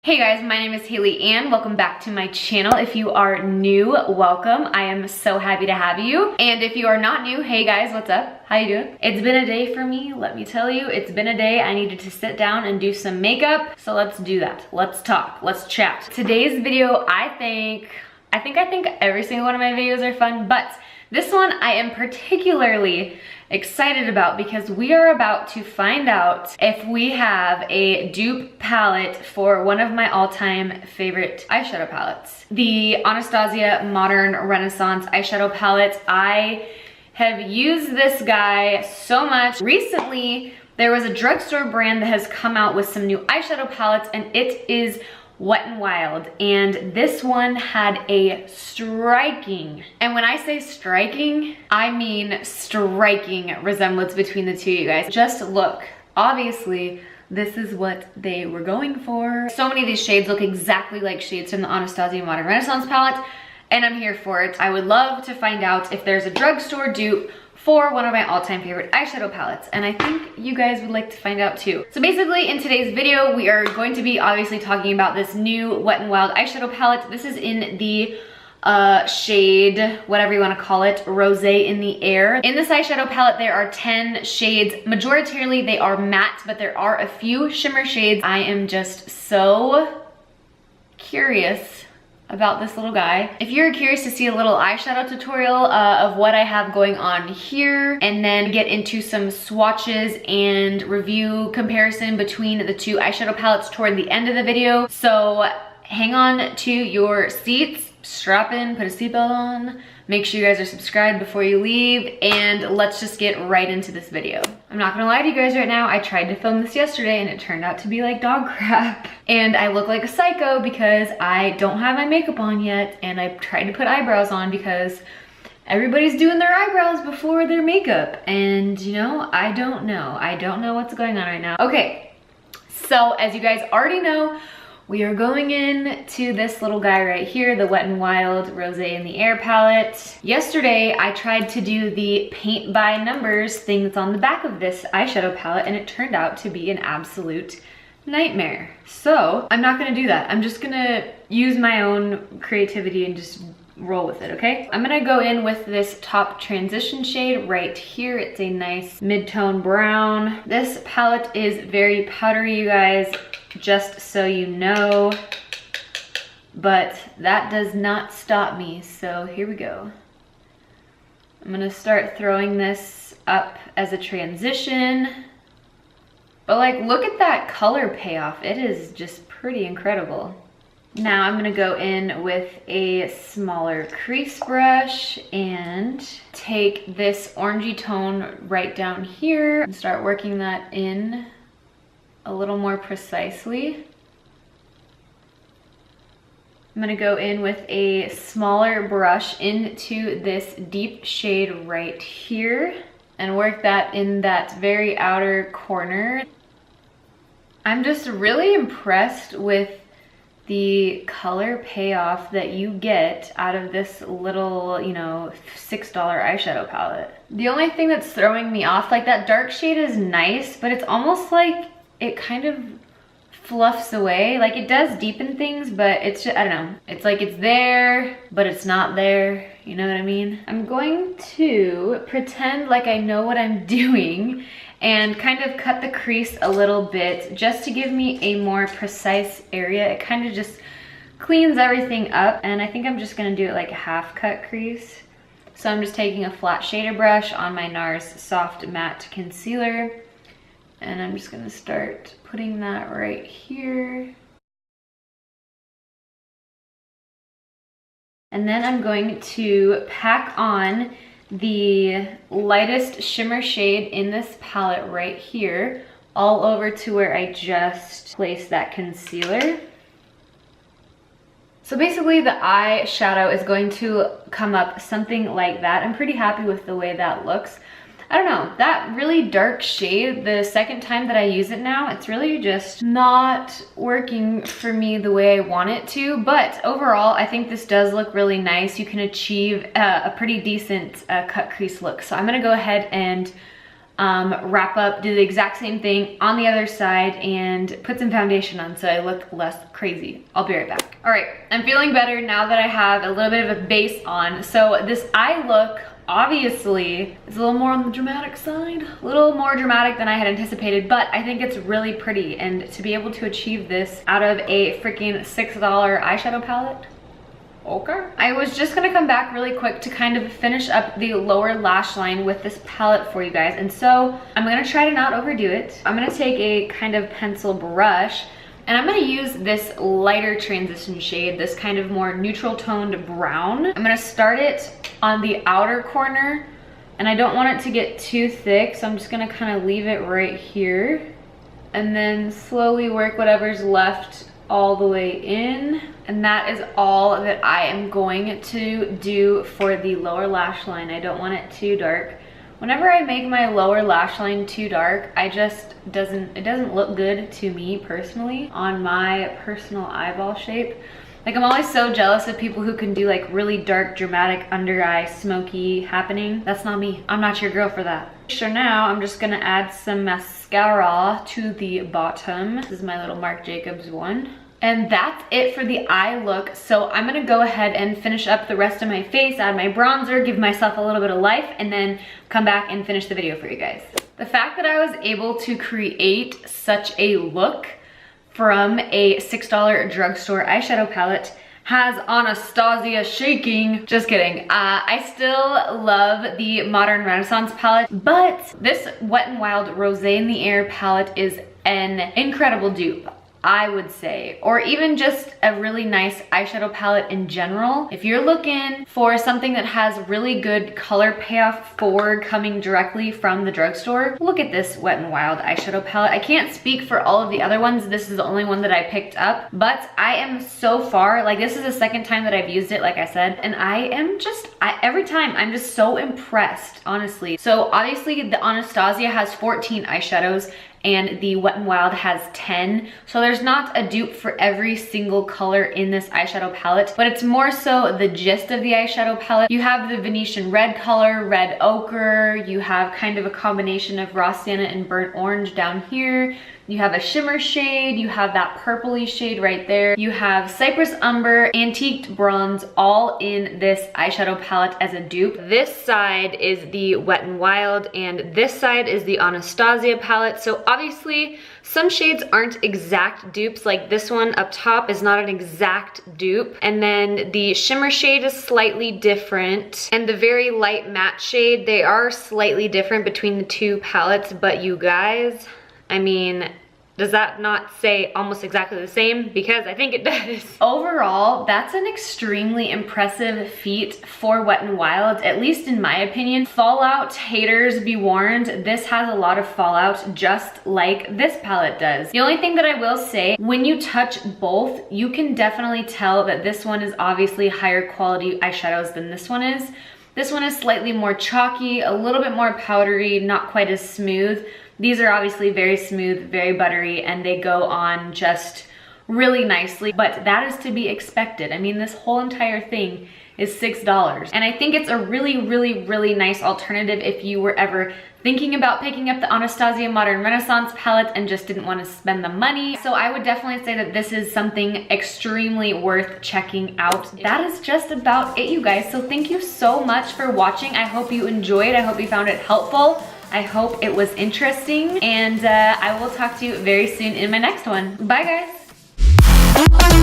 Hey guys, my name is Hallie Anne. Welcome back to my channel. If you are new, welcome. I am so happy to have you. And if you are not new, hey guys, what's up? How you doing? It's been a day for me, let me tell you. It's been a day. I needed to sit down and do some makeup. So let's do that. Let's talk, let's chat. Today's video, I think every single one of my videos are fun, but this one I am particularly excited about because we are about to find out if we have a dupe palette for one of my all-time favorite eyeshadow palettes. The Anastasia Modern Renaissance eyeshadow palette. I have used this guy so much. Recently, there was a drugstore brand that has come out with some new eyeshadow palettes, and it is Wet N Wild, and this one had a striking, and when I say striking, I mean striking resemblance between the two, you guys. Just look. Obviously, this is what they were going for. So many of these shades look exactly like shades from the Anastasia Modern Renaissance palette, and I'm here for it. I would love to find out if there's a drugstore dupe for one of my all-time favorite eyeshadow palettes, and I think you guys would like to find out too. So basically, in today's video, we are going to be obviously talking about this new Wet n Wild eyeshadow palette. This is in the shade, whatever you want to call it, Rosé in the Air. In this eyeshadow palette, there are 10 shades. Majoritarily, they are matte, but there are a few shimmer shades. I am just so curious about this little guy. If you're curious to see a little eyeshadow tutorial of what I have going on here, and then get into some swatches and review comparison between the two eyeshadow palettes toward the end of the video. So hang on to your seats, strap in, put a seatbelt on, make sure you guys are subscribed before you leave, and let's just get right into this video. I'm not gonna lie to you guys right now, I tried to film this yesterday and it turned out to be like dog crap. And I look like a psycho because I don't have my makeup on yet, and I tried to put eyebrows on because everybody's doing their eyebrows before their makeup. And you know, I don't know what's going on right now. Okay, so as you guys already know, we are going in to this little guy right here, the Wet n Wild Rosé in the Air palette. Yesterday, I tried to do the paint by numbers thing that's on the back of this eyeshadow palette, and it turned out to be an absolute nightmare. So I'm not gonna do that. I'm just gonna use my own creativity and just roll with it, okay? I'm gonna go in with this top transition shade right here. It's a nice mid-tone brown. This palette is very powdery, you guys, just so you know, but that does not stop me, so here we go. I'm gonna start throwing this up as a transition, but like, look at that color payoff. It is just pretty incredible. Now I'm gonna go in with a smaller crease brush and take this orangey tone right down here and start working that in a little more precisely. I'm gonna go in with a smaller brush into this deep shade right here and work that in that very outer corner. I'm just really impressed with the color payoff that you get out of this little, you know, $6 eyeshadow palette. The only thing that's throwing me off, like that dark shade is nice, but it's almost like it kind of fluffs away. Like it does deepen things, but it's just, I don't know. It's like it's there, but it's not there. You know what I mean? I'm going to pretend like I know what I'm doing and kind of cut the crease a little bit just to give me a more precise area. It kind of just cleans everything up, and I think I'm just gonna do it like a half cut crease. So I'm just taking a flat shader brush on my NARS Soft Matte Concealer, and I'm just gonna start putting that right here. And then I'm going to pack on the lightest shimmer shade in this palette right here, all over to where I just placed that concealer. So basically the eyeshadow is going to come up something like that. I'm pretty happy with the way that looks. I don't know, that really dark shade, the second time that I use it now, it's really just not working for me the way I want it to. But overall, I think this does look really nice. You can achieve a pretty decent cut crease look. So I'm gonna go ahead and wrap up, do the exact same thing on the other side, and put some foundation on so I look less crazy. I'll be right back. All right, I'm feeling better now that I have a little bit of a base on. So this eye look, obviously, is a little more on the dramatic side, a little more dramatic than I had anticipated, but I think it's really pretty. And to be able to achieve this out of a freaking $6 eyeshadow palette, okay. I was just gonna come back really quick to kind of finish up the lower lash line with this palette for you guys. And so I'm gonna try to not overdo it. I'm gonna take a kind of pencil brush and I'm gonna use this lighter transition shade, this kind of more neutral toned brown. I'm gonna start it on the outer corner and I don't want it to get too thick, so I'm just gonna kind of leave it right here and then slowly work whatever's left all the way in. And that is all that I am going to do for the lower lash line. I don't want it too dark. Whenever I make my lower lash line too dark, it doesn't look good to me personally on my personal eyeball shape. Like, I'm always so jealous of people who can do like really dark, dramatic under eye, smoky happening. That's not me. I'm not your girl for that. So now I'm just gonna add some mascara to the bottom. This is my little Marc Jacobs one. And that's it for the eye look. So I'm gonna go ahead and finish up the rest of my face, add my bronzer, give myself a little bit of life, and then come back and finish the video for you guys. The fact that I was able to create such a look from a $6 drugstore eyeshadow palette has Anastasia shaking. Just kidding. I still love the Modern Renaissance palette, but this Wet n Wild Rosé in the Air palette is an incredible dupe, I would say, or even just a really nice eyeshadow palette in general. If you're looking for something that has really good color payoff forward coming directly from the drugstore, look at this Wet n Wild eyeshadow palette. I can't speak for all of the other ones. This is the only one that I picked up, but I am so far, like, this is the second time that I've used it, like I said, and I am just, every time I'm just so impressed, honestly. So obviously the Anastasia has 14 eyeshadows and the Wet n Wild has 10. So there's not a dupe for every single color in this eyeshadow palette, but it's more so the gist of the eyeshadow palette. You have the Venetian red color, red ochre, you have kind of a combination of raw sienna and burnt orange down here. You have a shimmer shade, you have that purpley shade right there. You have cypress umber, antiqued bronze, all in this eyeshadow palette as a dupe. This side is the Wet n Wild and this side is the Anastasia palette. So obviously some shades aren't exact dupes, like this one up top is not an exact dupe. And then the shimmer shade is slightly different. And the very light matte shade, they are slightly different between the two palettes, but you guys, I mean, does that not say almost exactly the same? Because I think it does. Overall, that's an extremely impressive feat for Wet n Wild, at least in my opinion. Fallout haters be warned, this has a lot of fallout just like this palette does. The only thing that I will say, when you touch both, you can definitely tell that this one is obviously higher quality eyeshadows than this one is. This one is slightly more chalky, a little bit more powdery, not quite as smooth. These are obviously very smooth, very buttery, and they go on just really nicely, but that is to be expected. I mean, this whole entire thing is $6. And I think it's a really, really, really nice alternative if you were ever thinking about picking up the Anastasia Modern Renaissance palette and just didn't want to spend the money. So I would definitely say that this is something extremely worth checking out. That is just about it, you guys. So thank you so much for watching. I hope you enjoyed. I hope you found it helpful. I hope it was interesting, and I will talk to you very soon in my next one. Bye, guys.